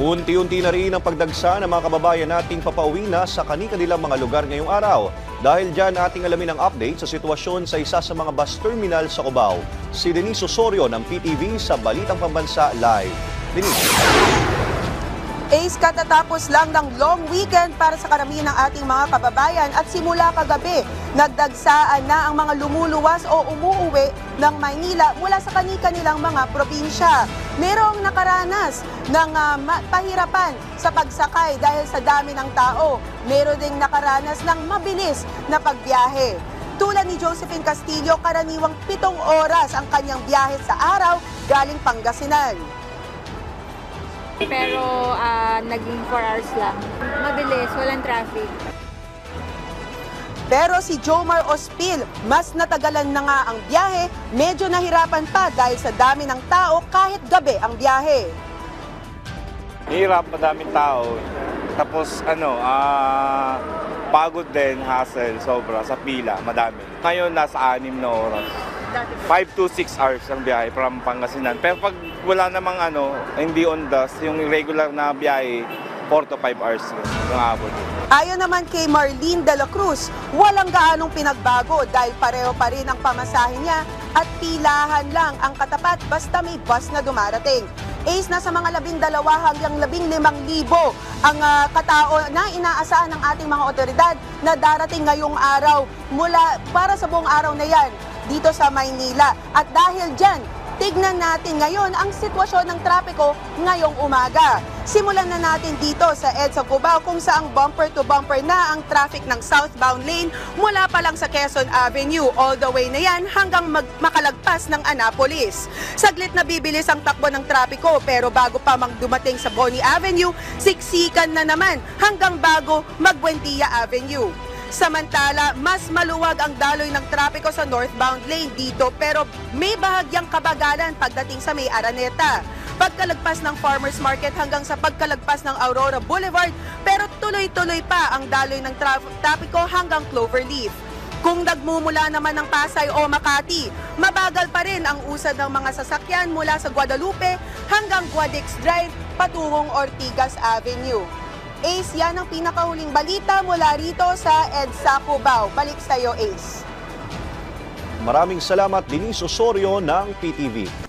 Unti-unti na rin ang pagdagsa ng mga kababayan nating papauwi na sa kani-kanilang mga lugar ngayong araw. Dahil dyan ating alamin ang update sa sitwasyon sa isa sa mga bus terminal sa Cubao. Si Denise Osorio ng PTV sa Balitang Pambansa Live. Denise. Ace, katatapos lang ng long weekend para sa karamihan ng ating mga kababayan at simula kagabi, nagdagsaan na ang mga lumuluwas o umuuwi ng Maynila mula sa kani-kanilang mga probinsya. Merong nakaranas ng pahirapan sa pagsakay dahil sa dami ng tao. Meron ding nakaranas ng mabilis na pagbiyahe. Tulad ni Josephine Castillo, karaniwang 7 oras ang kanyang biyahe sa araw galing Pangasinan. Pero naging 4 hours lang. Mabilis, walang traffic. Pero si Jomar Ospil, mas natagalan na nga ang biyahe, medyo nahirapan pa dahil sa dami ng tao kahit gabi ang biyahe. Hirap, madaming tao. Tapos pagod din, hassle, sobra, sa pila, madami. Ngayon, nasa 6 na oras. 5 to 6 hours ang biyahe from Pangasinan. Pero pag wala namang hindi on dust, yung regular na biyahe, 4 to 5 hours yung abot. Ayon naman kay Marlene de la Cruz, walang gaanong pinagbago dahil pareho pa rin ang pamasahe niya at pilahan lang ang katapat basta may bus na dumarating. Ace, nasa mga 12 hanggang 15,000 ang katao na inaasahan ng ating mga otoridad na darating ngayong araw mula para sa buong araw na yan dito sa Maynila. At dahil dyan, tignan natin ngayon ang sitwasyon ng trapiko ngayong umaga. Simulan na natin dito sa EDSA Cubao kung saang bumper to bumper na ang traffic ng southbound lane mula pa lang sa Quezon Avenue. All the way na yan hanggang makalagpas ng Annapolis. Saglit na bibilis ang takbo ng trapiko pero bago pa dumating sa Boni Avenue, siksikan na naman hanggang bago Buendia Avenue. Samantala, mas maluwag ang daloy ng trapiko sa northbound lane dito pero may bahagyang kabagalan pagdating sa May Araneta. Pagkalagpas ng Farmers Market hanggang sa pagkalagpas ng Aurora Boulevard pero tuloy-tuloy pa ang daloy ng trapiko hanggang Cloverleaf. Kung nagmumula naman ng Pasay o Makati, mabagal pa rin ang usad ng mga sasakyan mula sa Guadalupe hanggang Guadix Drive patungong Ortigas Avenue. Ace, yan ang pinakahuling balita mula rito sa EDSA Cubao. Balik sa iyo, Ace. Maraming salamat, Denise Osorio ng PTV.